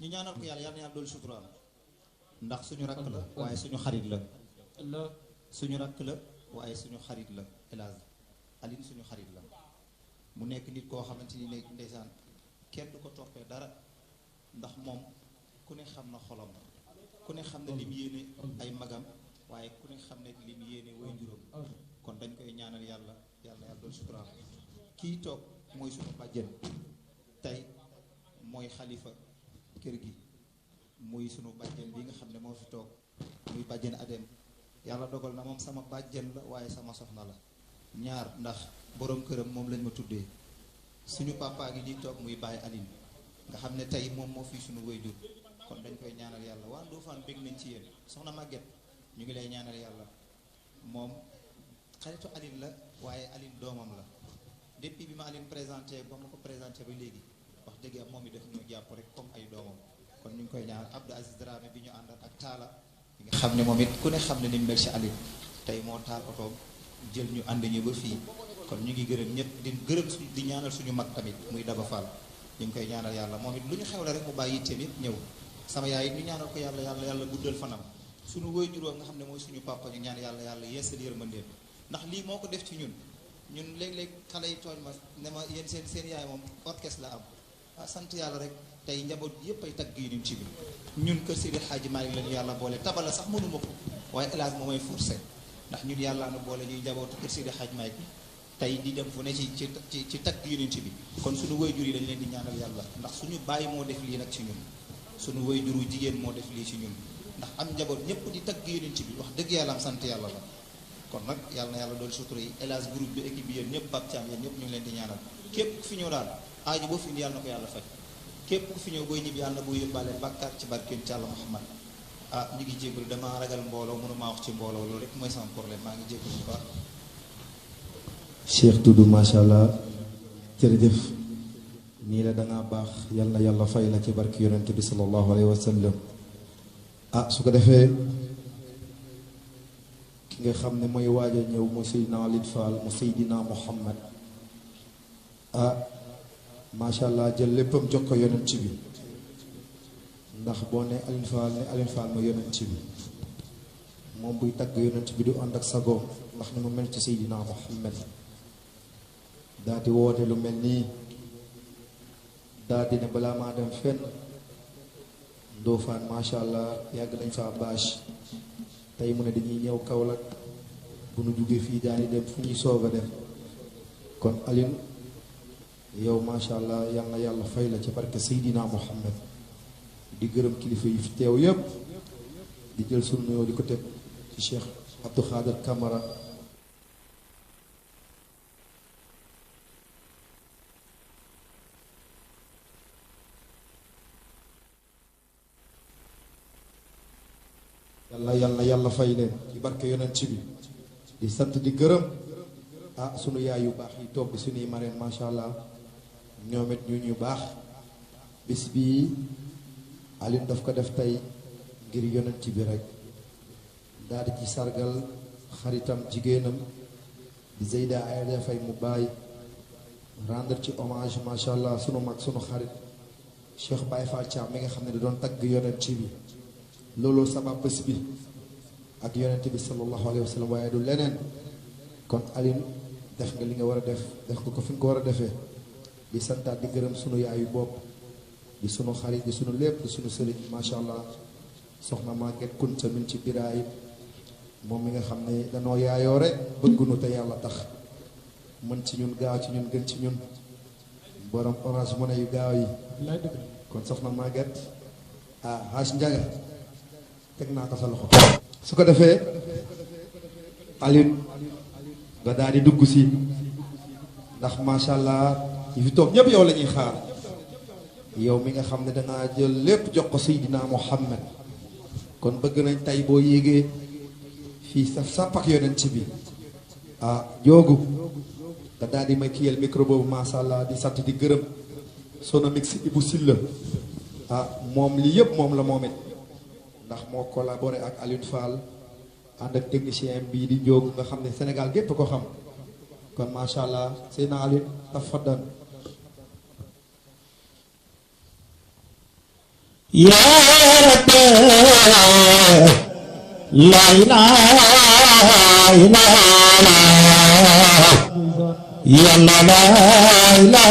ñu ñaanal ko yàlla yàlla na yàlla doolu suturaam ndax suñu rakk la waaye suñu xarit la suñu rakk la waaye suñu xarit la hélas Aline suñu xarit la mu nekk nit koo xamante ni ne ndeysaan kenn du ko toppee dara ndax moom ku ne xam na xolam ku ne xam ne lim yéene ay magam waaye ku ne xam ne lim yéene way njuróom kon dañ koy ñaanal yàlla yàlla yàlla doolu suturaam kii toog mooy suñu bàjjen tey mooy xalifa kër gi muy sunu bàjjen bi nga xam ne moo fi toog muy bàjjen Adem yàlla dogal na moom sama bàjjen la waaye sama soxna la ñaar ndax borom këram moom lañ ma tuddee suñu papa gi di toog muy Baye Aline nga xam ne tey moom moo fi suñu waajur kon dañ koy ñaanal yàlla waa Ndofane bég nañ ci yéen soxna Maguette ñu ngi lay ñaanal yàlla moom xaritu Aline la waaye Aline doomam la depuis bi ma Aline présenté ba ma ko présenté ba léegi wax dëgg am moom i def ñoo jàpp rek comme ay doomam kon ñu ngi koy ñaanal Abdou Aziz Dramé bi ñu àndal ak Talla bi nga xam ne moom it ku ne xam ne ni mu mel ci Aline tey moo taal otoom jël ñu ànd ñu ba fii kon ñu ngi gërëm ñëpp di gërëm di ñaanal suñu mag tamit muy Daba Fall ñu ngi koy ñaanal yàlla moom it lu ñu xewle rek mu bàyyi yitteem it ñëw sama yaay it ñu ñaanal ko yàlla yàlla yàlla guddal fanam suñu waajur nga xam ne mooy suñu papa ñu ñaan yàlla yàlla yeesal yërmandeem ndax lii moo ko def ci ñun léeg-léeg xale yi tooñ ma ne ma yéen seen yaay moom orchestre la am sant yàlla rek tey njaboot yëpp ay tagg yi ci bi ñun kër Seydi Hadji Malick lañu yàlla boole tabala sax mënuma ko waaye hélas moo may forcé ndax ñun yàlla na boole ñuy njabootu kër Seydi Hadji Malick tey di dem fu ne ci tagg yonent bi kon suñu waajur yi dañ leen di ñaanal yàlla ndax suñu bàyyi moo def lii nag ci ñun suñu waajuru jigéen moo def lii ci ñun ndax am njaboot ñëpp di tagg yonent bi wax dëgg yàlla am sant yàlla la kon nag yàlla na yàlla dool sutura yi hélas groupe bi équipe bi yéen ñëpp Pape Thiam yéen ñëpp ñu ngi leen di ñaanal képp ku fi ñëw daal aaju boo fi indi yàlla na ko yàlla faj képp ku fi ñëw booy ñibbi yàlla na boo yóbbaale bàkkaar ci barkeen ci Yàlla Muhammad ñu ngi jégalu dama ragal mbooloo mënumaa wax ci mbooloo loolu rek mooy sama problème maa ngi jégalu bu baax. Cheikh Doudou macha allah jërëjëf nii la dangaa baax yal na yàlla fay la ci barki yonent bi sallallahu alayhi wa sallam su ko defee ki nga xam ne mooy waaj a ñëw mu Seydina Aline Fall mu Seydina Muhammad macha allah jël léppam jox ko yonent bi ndax boo ne Aline Fall ma yonent bi moom buy tagg yonent bi du ànd ak sagoom ndax ni mu mel ci Seydina Muhammad daa di woote lu mel nii daa di ne balaa maa dem fenn Ndofane macha allah yàgg nañ fa bâche tey mu ne dañuy ñëw Kaolack bu nu jógee fii daal di dem fu ñuy soog a dem kon Aline yow macha allah yal na yàlla fay la ci barke Seydina Muhammad di gërëm kilifa yi fi teew yépp di jël sunu nuyoo di ko teg ci Cheikh Abdou Khader Camara yàlla fay leen ci barke yonent bi di sant di gërëm sunu yaay yu baax yi toog di sunuy marraine macha allah ñoom it ñu baax bis bii Aline daf ko def tey ngir yonent bi rek daal di ci sargal xaritam jigéenam di Zeyda Aïda Faye mu bàyyi rendre ci hommage macha allah sunu mag sunu xarit Cheikh Baye Fall Thiam mi nga xam ne da doon tagg yonent bi looloo sabab bés bi ak yonent bi sallallahu alayhi wa sallam waaye du leneen kon Aline def nga li nga war a def ko fi nga ko war a defee di santaat di gërëm sunu yaayu bopp di sunu xarit di sunu lépp di sunu sëriñ macha allah soxna Maguette Kunta min ci biraayib moom mi nga xam ne danoo yaayoo rek bëggunu te yàlla tax mën ci ñun gaaw ci ñun gën ci ñun borom orange money yu gaaw yi kon soxna Maguette Haaj Njaga teg naa ko sa loxo su ko defee Aline nga daal di dugg si ndax macha allah ñi fi toog ñëpp yow la ñuy xaar yow mi nga xam ne dangaa jël lépp jox ko Seydina Muhammad kon bëgg nañ tey boo yéegee fii saf sàpp ak yonent bi joogu nga daal di may kiyal micro boobu macha allah di sant di gërëm Sonomix Ibou Silla moom lii yëpp moom la moom it ndax moo collaboré ak Aline Fall ànd ak technicien bii di jóg nga xam ne Sénégal gépp ko xam kon macha allah Seydina Aline tafaddan يا رب لا إله إلا الله يا لا إله إلا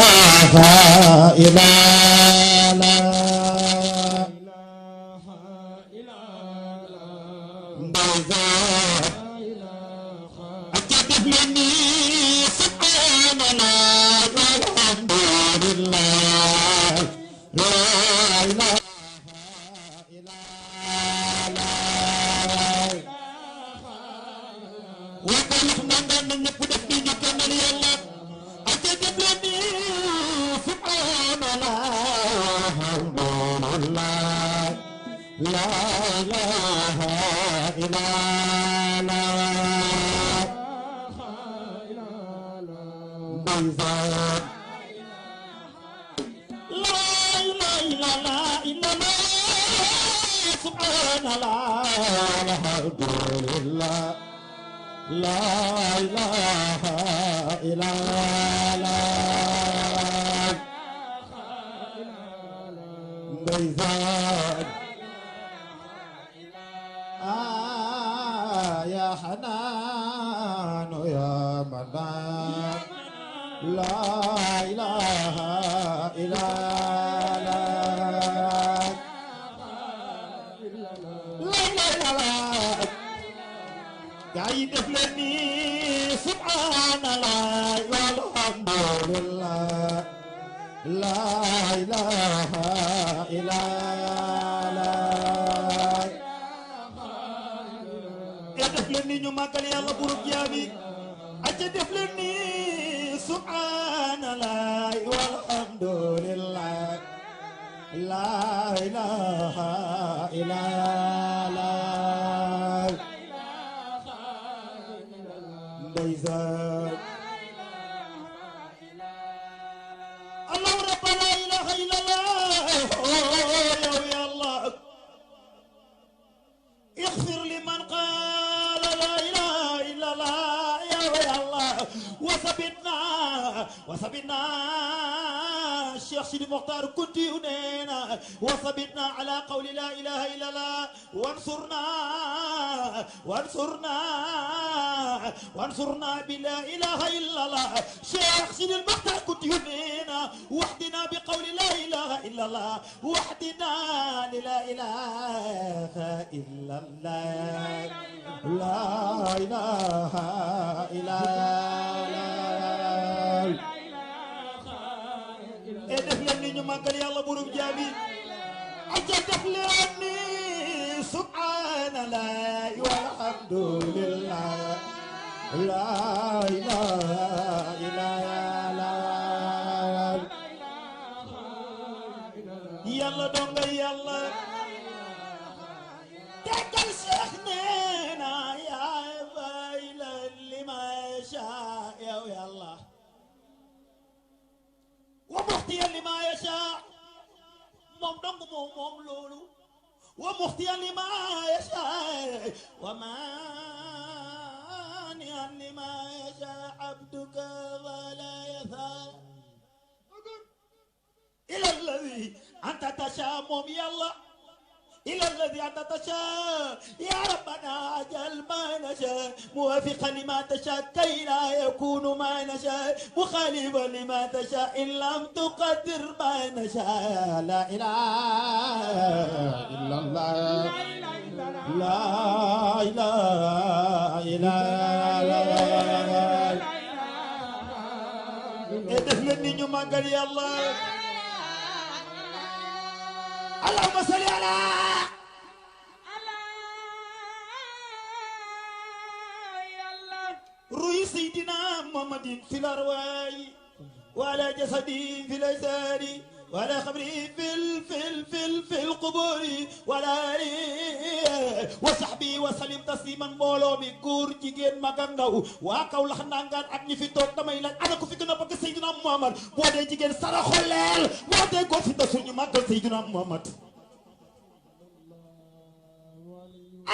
يا حنان يا منان لا إله إلا الله لا إله قاعد فلني سبحان الله والحمد لله لا إله إلا الله def leen ni ñu màggal yàlla burub jaami acca def leen ni subhanallah walhamdulillah la ilaha illallah ndeysaan allah rabba la ilaha illallah yow yàlla اغفر لمن قال لا اله الا الله يا الله وثبتنا الشيخ سيدي مختار كنت هنا وثبتنا على قول لا اله الا الله وانصرنا بلا اله الا الله شيخ سيدي المختار كنت هنا وحدنا بقول لا اله الا الله وحدنا لا اله الا الله لا اله الا الله def leen ni ñu màggal yàlla burum jaabi aja def leen ni subhanallah walhamdulillah la ilaha illa allah yàlla donga yàlla tegal Seex neena yaa bayla lima sha yow yàlla wa muxtiyan lima yasha moom dong moom loolu wa muxtiyan lima yasha wa maniyan lima yasha abduka wala yasa ila alladi anta tasha moom yàlla إلى الذي أنت تشاء يا ربنا أجل ما نشاء موافقا لما تشاء كي لا يكون ما نشاء مخالفا لما تشاء إن لم تقدر ما نشاء لا إله إلا الله لا إله إلا الله ادخلني نماغل يا الله اللهم صل على روي سيدنا محمد في الأرواح وعلى جسدي في الأجساد وعلى خبري في القبور وعلى وصحبي وسلم تسليما mbooloo mi góor jigéen mag ak ndaw waa kaw lax nangaan ak ñi fi toog damay laaj ana ko fi gën a bëgg Seydina Muhammad boo dee jigéen saraxoleel boo dee góor fi da suñu màggal Seydina Muhammad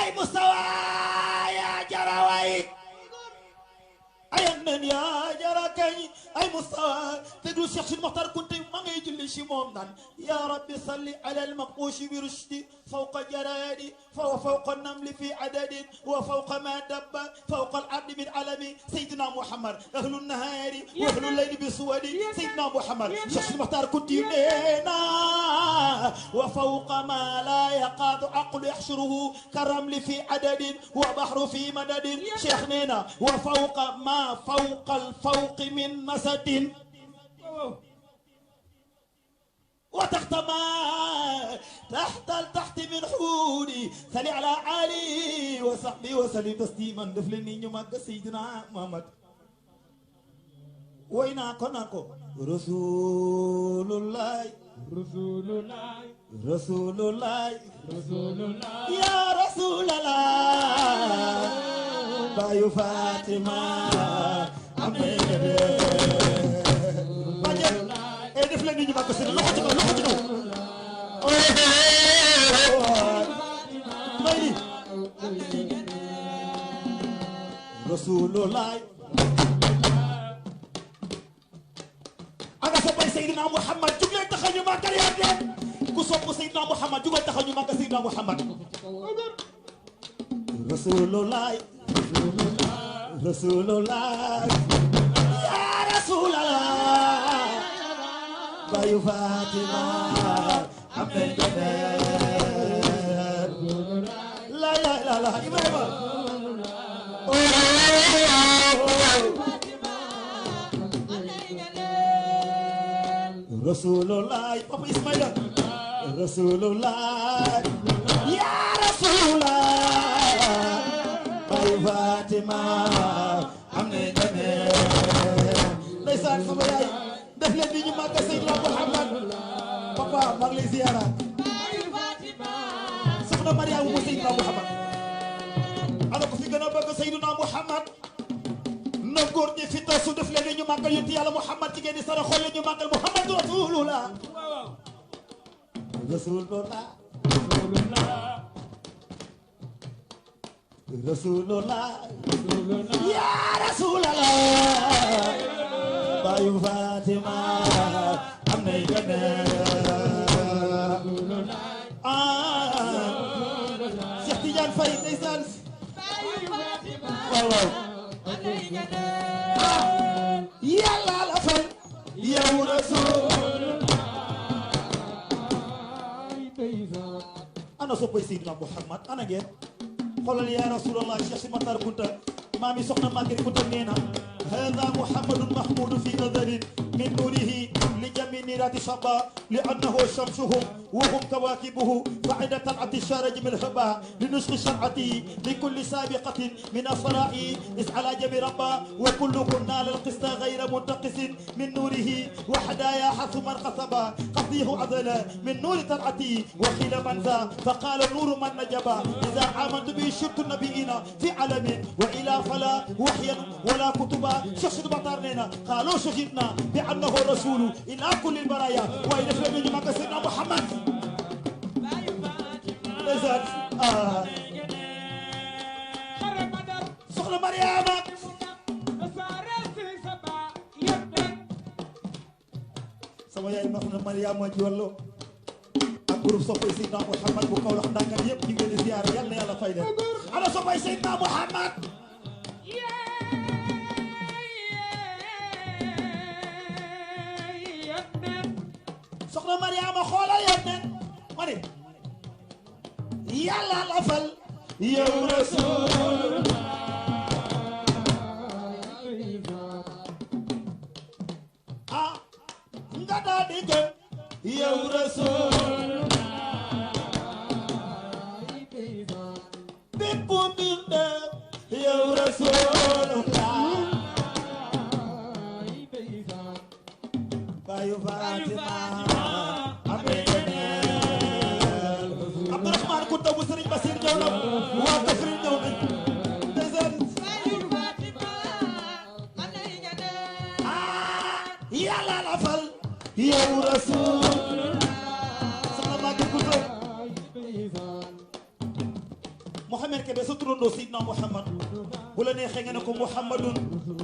ay Mustafa ya jaraway أيمن يا جراكي أي مستوى تقول الشيخ المختار كنت ما يجي شموم يا ربي صل على المقوش برشدي فوق جرادي فوق النمل في عدد وفوق ما دب فوق العبد من علمي سيدنا محمد أهل النهار وأهل الليل بسودي سيدنا محمد الشيخ المختار كنت يمينا وفوق ما لا يقاض عقل يحشره كالرمل في عدد وبحر في مدد شيخنا وفوق ما فوق الفوق من مسد وتحت ما تحت التحت من حوري سلي على علي وصحبي وسلي تسليما دفلني نيومك سيدنا محمد وينا كناكو رسول الله رسول الله رسول الله رسول الله يا رسول الله بايو فاطمة أمين باجل إيه دفلني نيومك سيدنا لوكو تكو رسول الله أنا سبي سيدنا محمد جوجل تخيل ما كان يهدم كسب سيدنا محمد جوجل تخيل ما كان سيدنا محمد رسول الله رسول الله يا رسول الله بايو فاطمة عبد الجلال لا لا لا لا إبراهيم رسول الله بابا إسماعيل رسول الله يا رسول الله باي فاطمة عمي جميل ليس عن خبري دفل الدين ما سيدنا محمد بابا مغلي زيارة باي فاطمة سيدنا مريم وسيدنا محمد أنا كنت جنبك سيدنا محمد نقول دي في تاسو دف لي ñu magal yonti yalla muhammad ci gene sara xol ñu magal muhammad rasulullah rasulullah rasulullah ya rasulullah bayu fatima amne gene Cheikh Tidiane Faye ndeysaan bayu fatima waaw يلا الأفل يا رسول أنا صبي سيدنا محمد أنا جيت قال يا رسول الله شيخ مطار كنت مامي سخنا ماكر كنت نينا هذا محمد محمود في نظر من نوره لجميع نيرات شبا لأنه شمسهم وهم كواكبه بعد طلعة الشارج من الهبا لنسخ شرعتي لكل سابقة من أفرائي على جميع ربا وكلكم نال القسط غير منتقص من نوره وحدايا حث من قصبا قصديه عدل من نور طلعتي وخيل من ذا فقال النور من نجبا إذا آمنت به شرط النبيين في علم وإلى فلا وحيا ولا كتبا شخص بطارنا قالوا شهدنا بأنه رسول إلى كل البرايا وإلى فلان ما سيدنا محمد لذات سخن مريم sama yaay ma xam ne Mariama Diallo ak groupe soppay Seydina Mouhamad bu kaw lax ndàngal yëpp ñu ngi leen di ziar yal na yàlla fay leen ana soppay Seydina Mouhamad soxna Mariama xoolal yéen nen ma ne yàlla la fal yow rasul ah nga daal di gëm yow rasul bépp mbindeef yow rasul bayu Fatima Abdourahmane Kounta bu Serigne Bassir ñëw na waa Kaffrine ñëw nañ yàlla la fal yow rasul soxna Maguette Kounta Ahmed Kébé sa turandoo Seydina Muhammad bu la neexee nga ne ko Muhammadun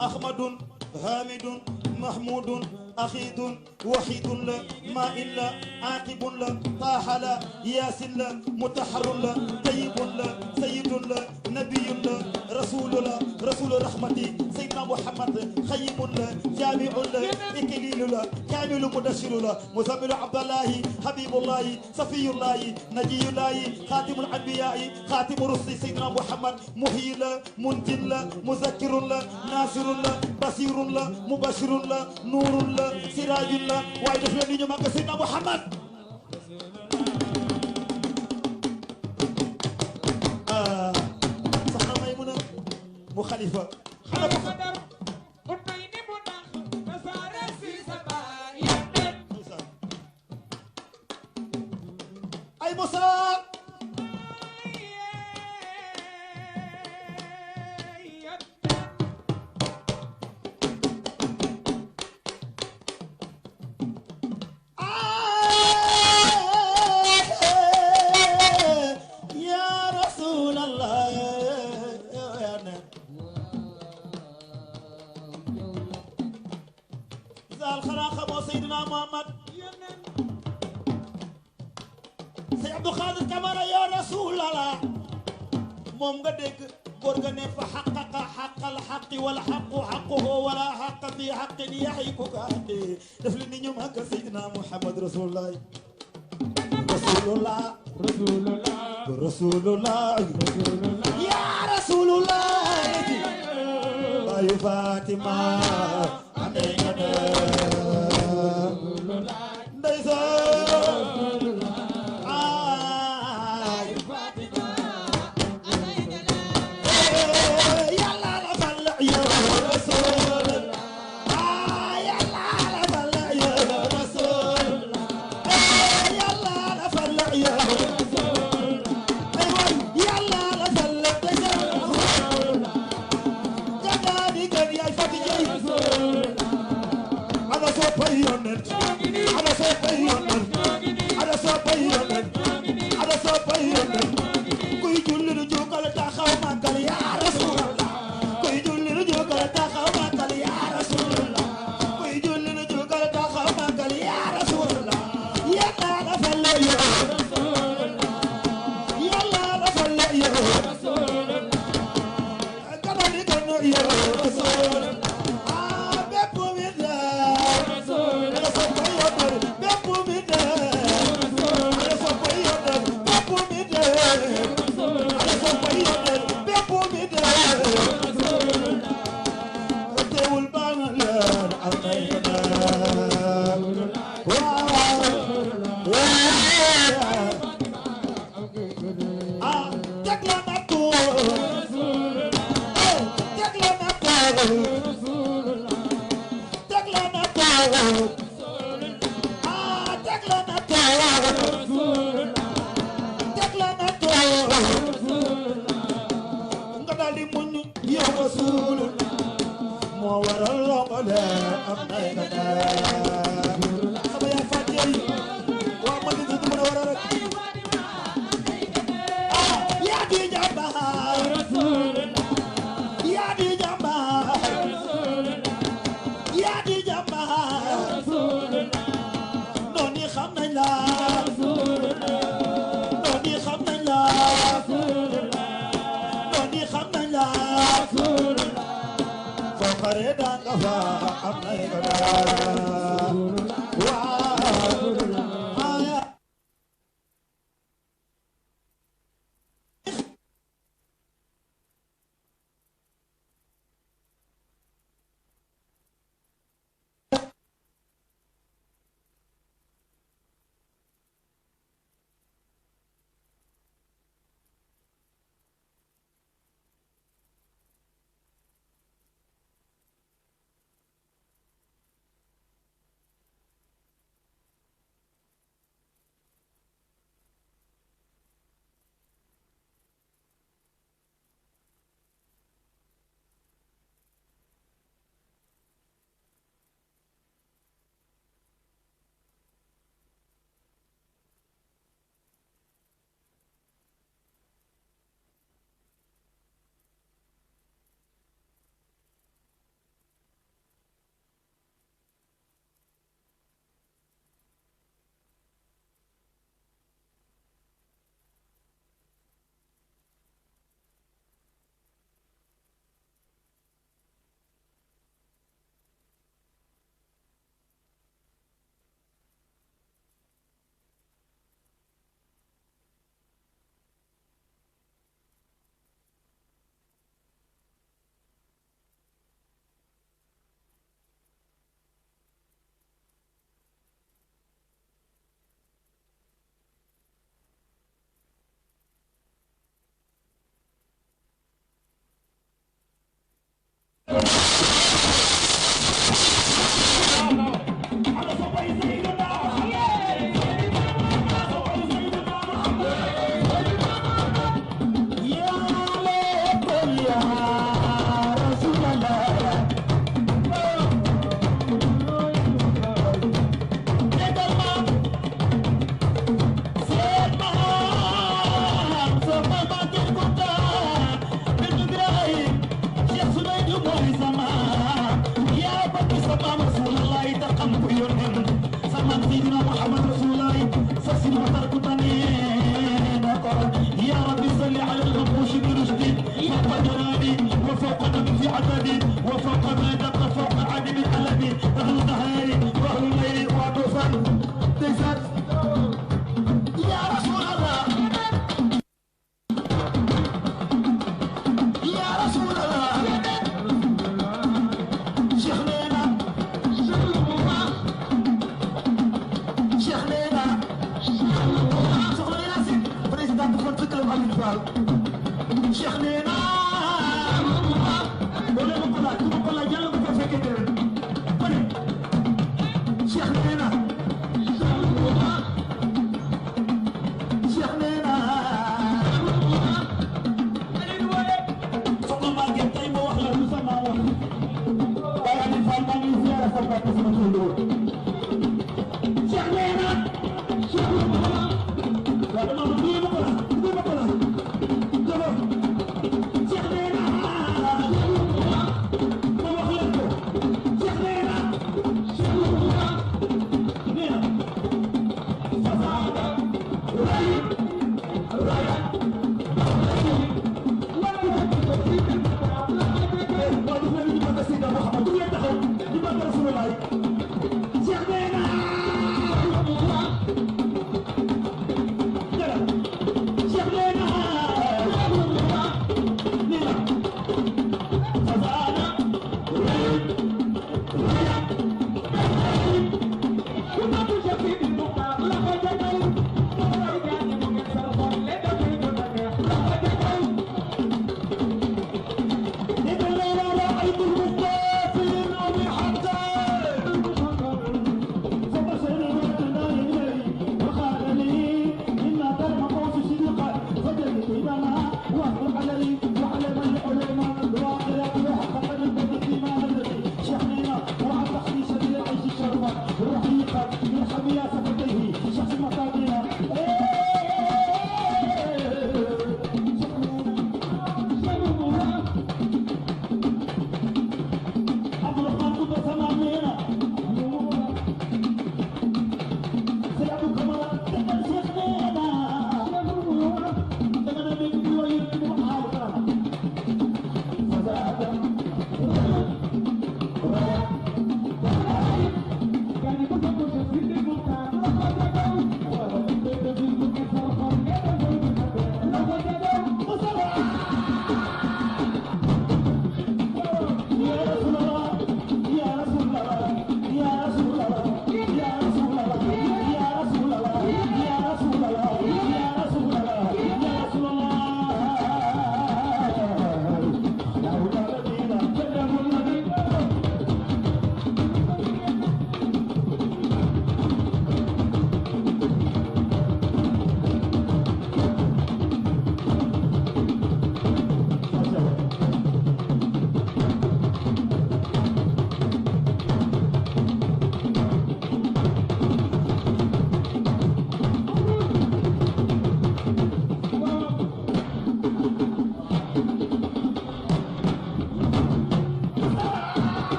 Ahmadun Hamidun Mahmudun أخيد وحيد لا مائل لا عاقب لا طاح لا ياسين لا متحر لا طيب لا سيد لا نبي لا رسول لا رسول رحمتي سيدنا محمد خيم لا جامع لا إكليل لا كامل مدشر لا مزمل عبد الله حبيب الله صفي الله نجي الله خاتم الأنبياء خاتم الرسل سيدنا محمد محيي لا منجل لا مذكر لا ناصر لا بصير لا مبشر لا نور لا سراج الله واي دف لي ñu mag Seydina Muhammad soxna Maymuna mu xalifa xana ko xadar bu tay ni mu nax tasaare si saba yéen ay Musa moom nga dégg góor nga ne fa xaqaqa xaqal xaqi wala xaqu xaquhu wala xaqa fi xaqin yaxiquka aqi def li ni ñu màgg Seydina Muhammad rasulullah rasulullah rasulullah rasulullah ya rasulullah bayu Fatima ande nga de kalam Aliou Fall Cheikh nee na wala ma ko laaj ma ko laaj yàlla ko fekkee déwén ma ne Cheikh nee na Cheikh nee na soxna Maguette tey ma wax la lu sama wax waaye Aliou Fall maa ngi ziara sa papa sama tundo Cheikh nee na Cheikh waaye dama du ma ko laaj du ma ko laaj dama Cheikh nee na ma wax leen ko Cheikh nee na nee na fasada ray ray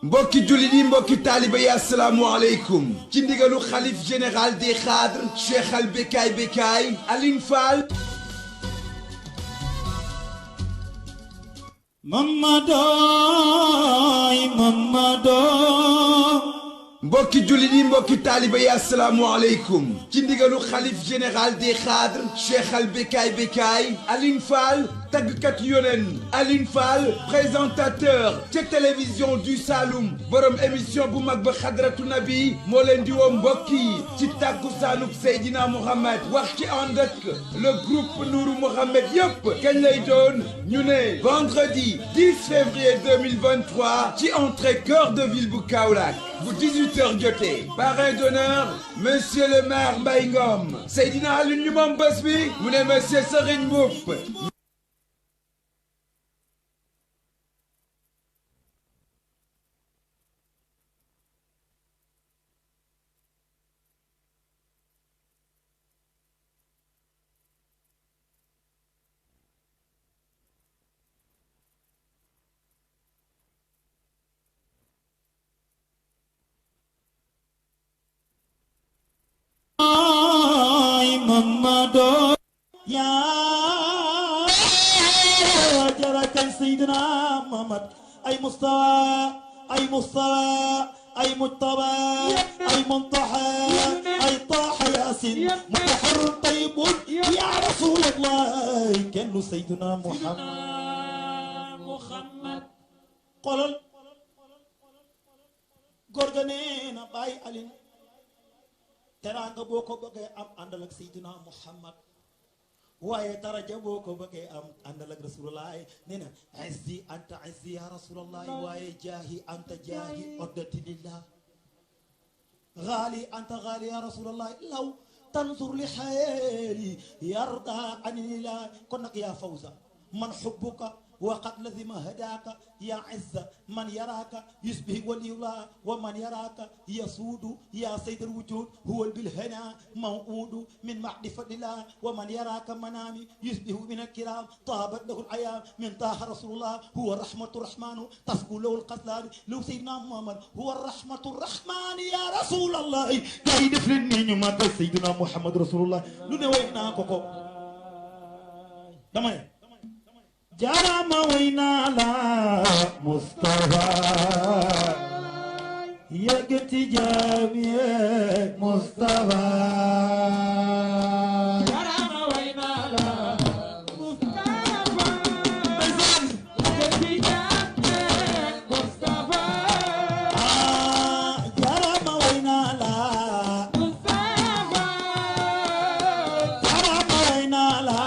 mbokki jullit yi mbokki taaliba yi assalaamu aleykum ci ndigalu xalif général des cadres Cheikh Al Becaye Alioune Fall mbokki jullit yi mbokki taaliba yi asalaamualeykum ci ndigalu xalif général des xaadres Cheikh al Bekaay Bekaay Aline Fall tàggkat yoneen Aline Fall présentateur ca télévision du Saloum borom émission bu mag ba xadratu nabi moo leen di woo mbokk yi ci tàkkusaanub Seydina Mohamed wax ci ànd ak le groupe Nourou Mohamed yëpp kañ lay doon ñu ne vendredi 10 février 2023 ci entrée cœur de ville bu Kaolack bu 18h jotee parrain d'honneur monsieur le maire Mbaye Ngom Seydina Alioune ñu moom bés bi mu ne monsieur Serigne Mboup سيدنا محمد أي مستوى أي مستوى أي مجتبى أي منتحى أي طاح ياسين متحر طيب يا رسول الله كان سيدنا محمد قال غورغانينا باي علين ترانغ بوكو بغي ام اندلك سيدنا محمد waaye daraja boo ko bëggee am àndal ak rasulullah nee na izzi anta izzi ya rasulullah waaye jaahi anta jaahi oddati lillah غالي أنت غالي يا رسول الله لو تنظر لحيالي يرضى عن الله كنك يا فوزا من حبك وقد لزم هداك يا عزة من يراك يشبه ولي الله ومن يراك يسود يا سيد الوجود هو بالهنا موعود من معرفة الله ومن يراك منامي يشبه من الكرام طابت له الأيام من طه رسول الله هو الرحمة الرحمن تسكو له القتلان لو سيدنا محمد هو الرحمة الرحمن يا رسول الله قايد فلني ما سيدنا محمد رسول الله لنوينا كوكو دمي جرى موينا لا مصطفى يقتي جامي مصطفى جرى موينا لا مصطفى يقتي جامي مصطفى جرى موينا لا مصطفى جرى موينا لا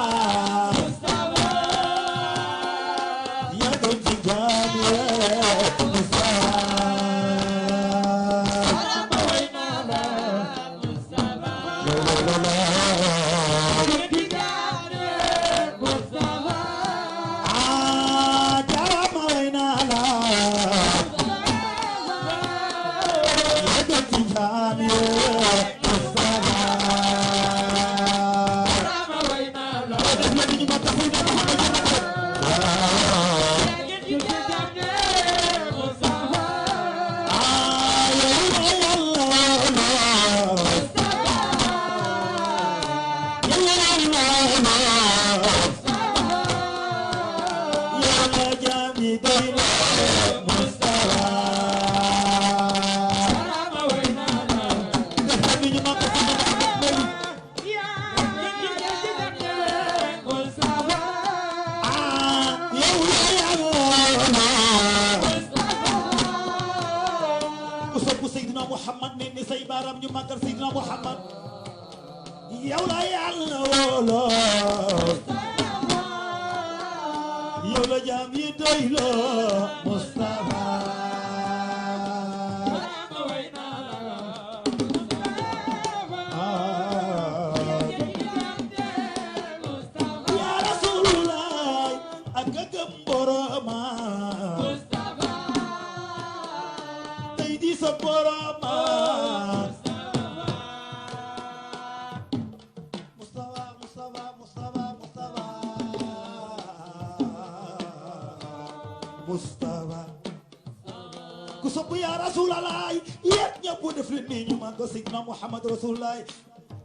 محمد رسول الله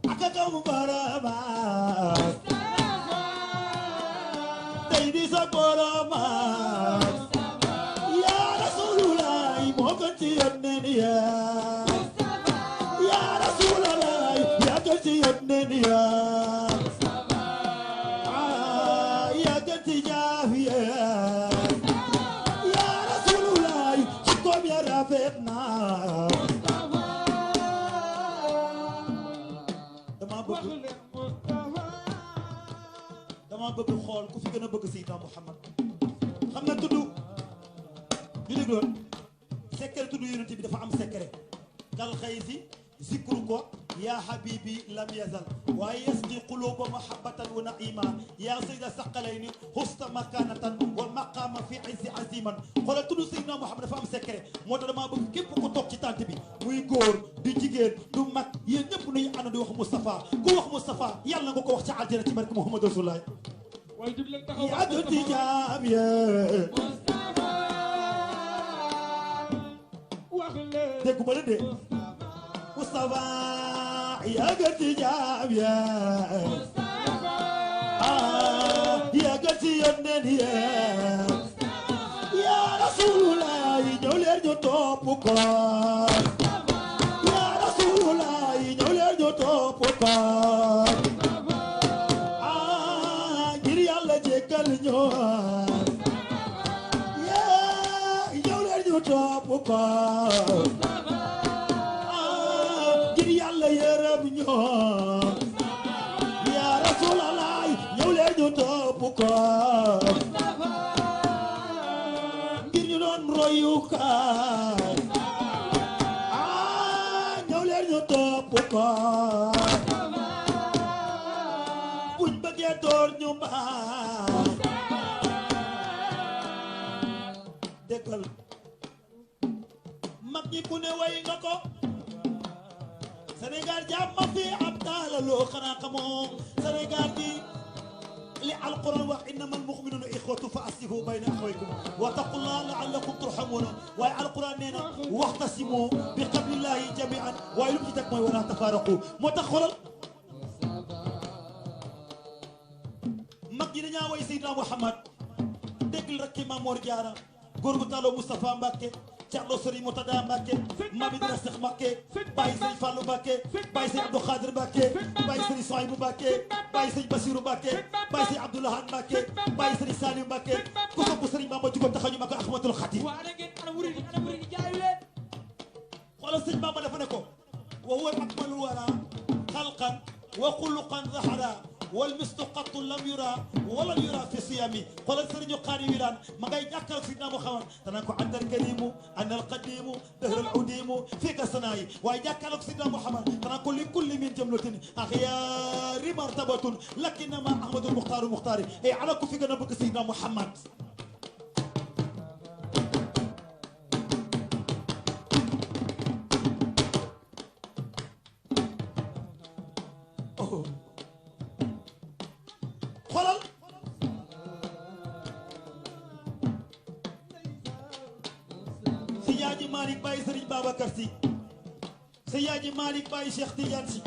أكاكم برما تيدي سبرما Seydina Muhammad xam nga tudd ñu dégloon secret tudd yonent bi dafa am secret kal xaysi zikru ko yaa habibi lam yazal waaye yasqi quluba mahabbatan wa naima yaa sayda saqalayni husta makanatan wa maqama fi izzi aziman xoolal tudd Seydina Muhammad dafa am secret moo tax damaa bëgg képp ku toog ci tànt bi muy góor du jigéen du mag yéen ñëpp nuy ànd di wax Moustapha ku wax Moustapha yàlla nga ko wax ci aljana ci barke Muhammad Rasulullah waaye jub leen taxaw yaa gëti jaam ya wax leen déggu ma la de Moustapha yaa gëti jaam ya yaa gëti yónneen ya yaa Rasulullah ñëw leen ñu topp ko yaa Rasulullah ñëw leen ñu topp ko ngir yàlla jéggal ñu ñëw leen ñu topp ko ngir yàlla yërëm ñu yaa Rasulallah ñëw leen ñu topp ko ngir ñu doon royukaay ñëw leen ñu topp ko buñ bëggee door ñu baax déggal mag ñi ku ne way nga ko Sénégal jàmm fi ab taalaloo xanaa xamoo Sénégal gi li alquran wax innamal mu'minuna ixwatu fa aslihu bayna axawaykum wa taqullaha la'allakum turhamuna waaye alquran nee na waxtasimu bi hablillahi jami'an waaye lu mu ci teg mooy wala tafaraqu moo tax xoolal mag ñi dañaa way Seydina Muhammad déggal rek ki Mamoor Jaara góor gu taaloo Moustapha Mbacke Thierno Serigne Moutada Mbacke Mami Dina Seck Mbacke Baye Serigne Fallou Mbacke Baye Serigne Abdou Khadir Mbacke Baye Serigne Souaïbou Mbacke Baye Serigne Bassirou Mbacke Baye Serigne Abdoulahan Mbacke Baye Serigne Saliou Mbacke ku sopp Serigne Bamba jugoon taxaw ñu ma ko Ahmadul Khadim xoolal Serigne Bamba dafa ne ko wa huwa akmalul wara xalqan wa xuluqan zahara wal mistu qattu lam yura wala yura fi siyami xoolal sëriñu xaari wiraan ma ngay jàkkal Seydina Muhammad danaan ko antal karimu anal qadimu dahral udimu fii ka sanaayi waaye jàkkal ak Seydina Muhammad danaan ko li kulli min jamlatin axyaari martabatun lakinama ahmadul muxtaaru muxtaari e ala ko fi gën a bëgg Seydina Muhammad xoolal si yaaji Malick Baye Serigne Babacar Sy si yaaji Malick Baye Cheikh Tidiane Sy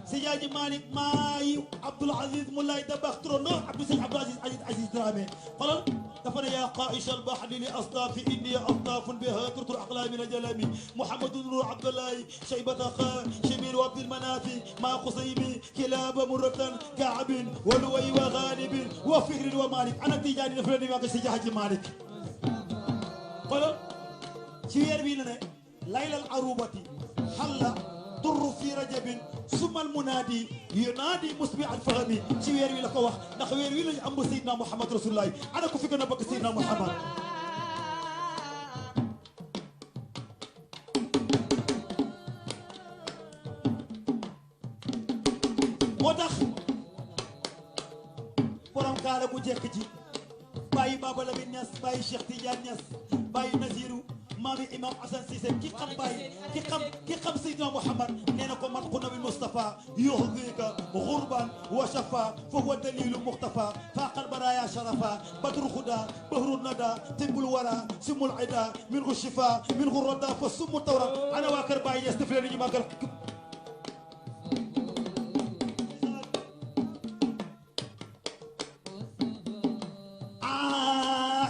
si yaaji Malick maayi Abdoul Aziz Moulay Dabax Trono Abdou Sey Abdou Aziz Dramé xoolal dafa ne yaa qaa'ish al-bahri li asdaafi inni asdaafun bihaa turtur aqlaami al-jalami Mouhamadou Nour Abdoulaye Cheybata Khan Chimir wa Abdil Manafi maa Xusaymi Kilaaba Muratan Kaabin wa Luway wa Ghalibin wa Fihrin wa Malick ana Tijaani dafa leen di wax si Jaaji Malick xoolal ci weer bii la ne laylal arubati xalla durru fi rajabin sumal munaadi yunaadi musbi al fahmi ci weer wi la ko wax ndax weer wi lañu am Seydina Muhammad Rasulullah ana ko fi gën a bëgg Seydina Muhammad moo tax borom kaala bu jekk ji bàyyi Baba Lamine Niass bàyyi Cheikh Tidiane Niass bàyyi Nazirou maami imam Assane Cissé ki xam bàyyi ki xam Seydina Muhammad nee na ko matxu nabi Mustafa yuhdika xurban wa shafa fa huwa dalilu muxtafa faqal baraya sharafa badru xuda bahru nada tibbul wara simul ida min hu shifa min hu roda fa sumu tawra ana waa kër Baye Niass def leen ñu màggal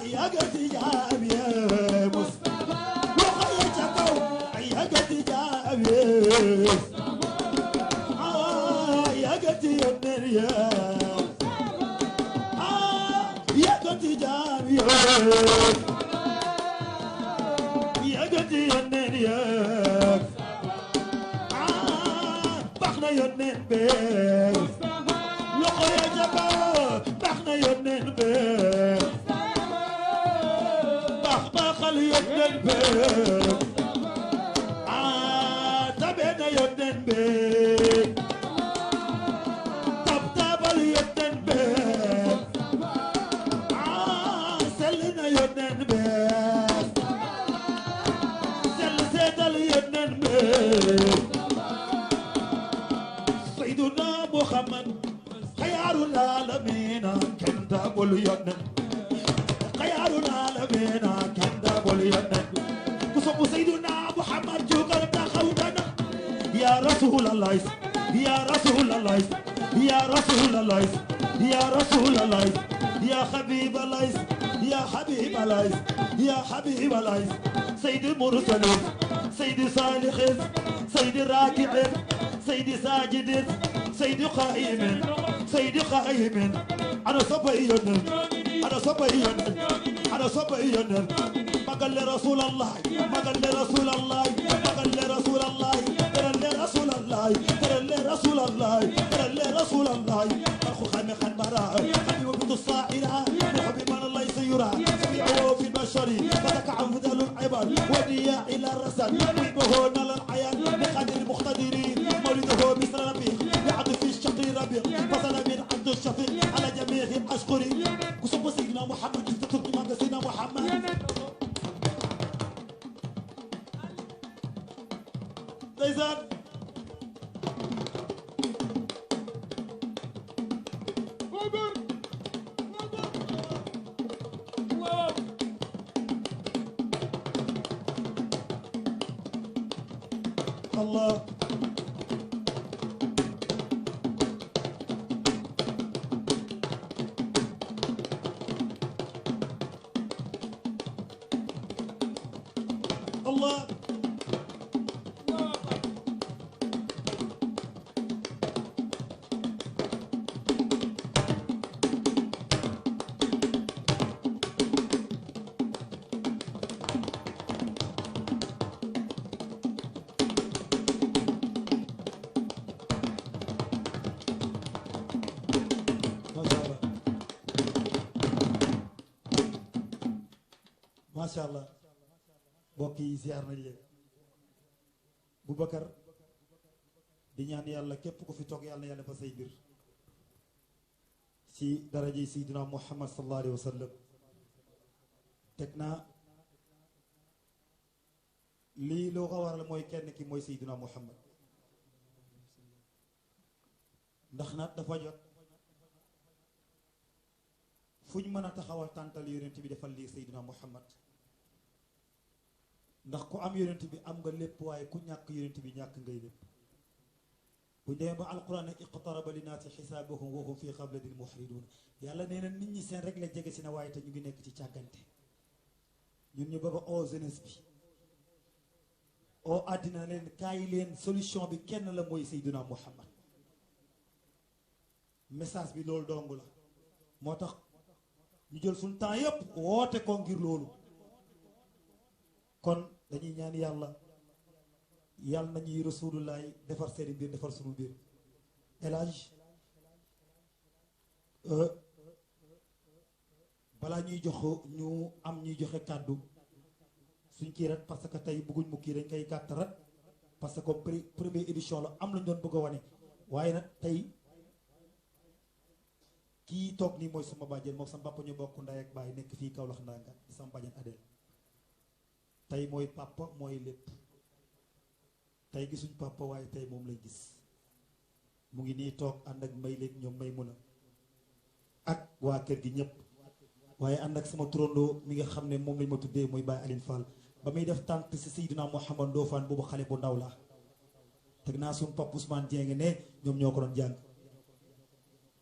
yagati jaam ya Mustafa waxay ca kaw ay yagati jaam ya yagati yónneen ya yagati jaam ya yagati yónneen ya baax na yónneen be loxo ya ca kaw baax na yónneen be tabal yonen be tabena yonen be tabal yonen be selina yonen be sel setal yonen be sayyiduna muhammad xayaarul aalamiina kenn tabal yonen xayaarul aalamiina kenn tabal yonen ku sopp sayyiduna muhammad jugal taxaw dana ya rasulallah ya rasulallah ya rasulallah ya rasulallah ya habiballah ya habiballah ya habiballah sayyidul mursalin sayyidul salihin sayyidul raki'in sayyidul sajidin sayyidul qa'imin sayyidul qa'imin ana sabayyan ana sabayyan ana sabayyan magal rasulallah magal rasulallah magal rasulallah ترى رسول الله ترى رسول الله أخو خمي خن براء خمي وبد الصائرة محب من الله يسيرها سمعه في البشر فتك عن فضل العبر وديا إلى الرسل ويبه نال العيان لقدر المقتدرين مولده مصر ربيع يعد في الشهر ربيع فصل من عبد الشفيق على جميعهم أشكري كسب سيدنا محمد تترك ما سيدنا محمد نيزان الله الله macha allah mbokk yi ziar nañ leen Boubacar di ñaan yàlla képp ku fi toog yàlla na yàlla fa say bir ci daraja yi Seydina Muhammad sallallahu alayhi wa sallam teg naa lii loo ko waral mooy kenn ki mooy Seydina Muhammad ndax nag dafa jot fu ñu mën a taxawal tàntal yonent bi defal lii Seydina Muhammad ndax ku am yonent bi am nga lépp waaye ku ñàkk yonent bi ñàkk ngay lépp bu demee ba alquran ne iqtaraba linnaasi xisaabuhum wa hum fi xablatin muhridun yàlla nee na nit ñi seen rek la jege si na waaye te ñu ngi nekk ci càggante ñun ñu bëgg a oo jeunesse bi oo àddina leen kaay leen solution bi kenn la mooy Seydina Muhammad message bi loolu dong la moo tax ñu jël suñu temps yépp woote ko ngir loolu kon dañuy ñaan yàlla yàlla nañuy rasulullah defar seeni mbir defar suñu mbir elage balaa ñuy jox ñu am ñuy joxe kàddu suñ kii rek parce que tey bëgguñ mu kii dañ koy gàtt rek parce que première édition la am lañ doon bëgg a wane waaye nag tey kii toog nii mooy sama bàjjen moom sama papa ñu bokk ndey ak baay nekk fii Kaolack ndanga sama bàjjen Adel tey mooy papa mooy lépp tey gisuñ papa waaye tey moom lañ gis mu ngi nii toog ànd ak may léeg ñoom may mun a ak waa kër gi ñëpp waaye ànd ak sama turandoo mi nga xam ne moom lañ ma tuddee muy Baye Aline Fall ba muy def tànt si Seydina Mouhamad Ndofane boobu xale bu ndaw la teg naa suñu papa Ousmane Dieng ne ñoom ñoo ko doon jàng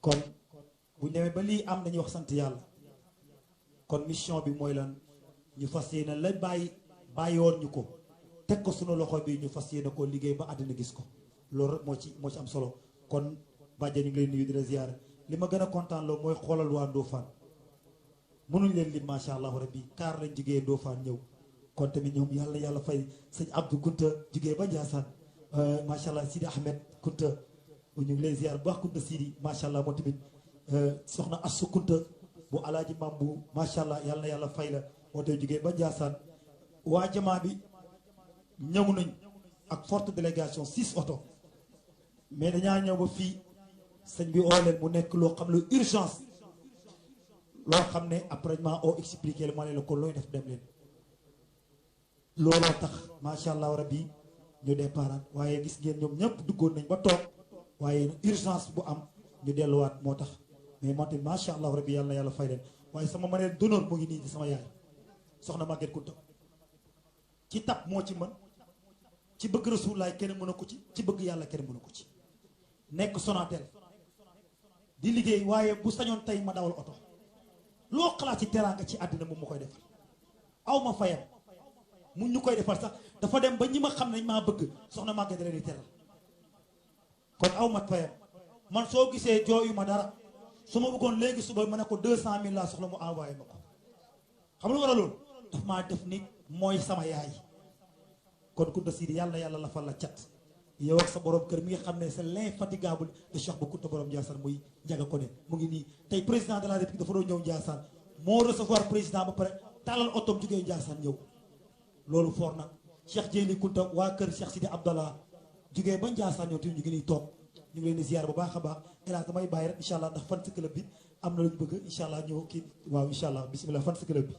kon bu ñëwee ba lii am nañu wax sant yàlla kon mission bi mooy lan ñu fas yéene la bàyyi woon ñu ko teg ko sunu loxo bi ñu fas yéene koo liggéey ba àddina gis ko loolu rek moo ci am solo kon bàjjen ñu ngi lay nuyu di la ziyaare li ma gën a kontaan loo mooy xoolal waa Ndofane mënuñ leen lim macha allah rabbi kaar lañ jugee Ndofane ñëw kon tamit ñoom yàlla fay sëñ Abdou Kunta jugee ba Ndiassane macha allah Sidi Ahmed Kunta ñu ngi lay ziyaar bu baax Kunta Sidi macha allah moo tamit soxna Assou Kunta bu alaaji Mambu macha allah yàlla fay la moo tey jugee ba Ndiassane waa jamaa bi ñëw nañ ak forte délégation 6 oto mais dañaa ñëw ba fii sëñ bi oo leen mu nekk loo xam ne urgence loo xam ne après ma oo expliqué ma leen la ko looy def dem leen looloo tax macha allah rabbi ñu départ waaye gis ngeen ñoom ñëpp duggoon nañ ba toog waaye urgence bu am ñu delluwaat moo tax mais man tamit macha allah rabbi yàlla na yàlla fay leen waaye sama marraine d'honneur mu ngi nii ci sama yaay soxna Maguette Kounta ci tab moo ci mën ci bëgg Rasulullaay kenn mën a ko ci bëgg yàlla kenn mën a ko ci nekk Sonatel di liggéey waaye bu sañoon tey ma dawal oto loo xalaat ci teraanga ci àddina moom mu koy defal aw ma fayam mu ñu koy defal sax dafa dem ba ñi ma xam ne maa bëgg soxna Maguette leen di teral kon aw ma fayam man soo gisee jooyu ma dara su ma bëggoon léegi suba ma ne ko 200 000 laa soxla mu envoyé ma ko xam lu war a loolu daf maa def nit mooy sama yaay kon Kounta Sidi yàlla yàlla la fal la cat yow ak sa borom kër mi nga xam ne c'est l'infatigable de Cheikh Bou Kounta borom Ndiassane muy Ndiaga Koné mu ngi nii tey président de la République dafa doon ñëw Ndiassane moo recevoir président ba pare tàllal otoom jógee Ndiassane ñëw loolu foor na Cheikh Jéeli Kounta waa kër Cheikh Sidi Abdallah jógee ba Ndiassane ñëw tamit ñu ngi nii toog ñu ngi leen di ziar bu baax a baax hélas damay bàyyi rek incha allah ndax fan si club bi am na lu ñu bëgg incha allah ñëw kii waaw incha allah bisimilah fan si club bi.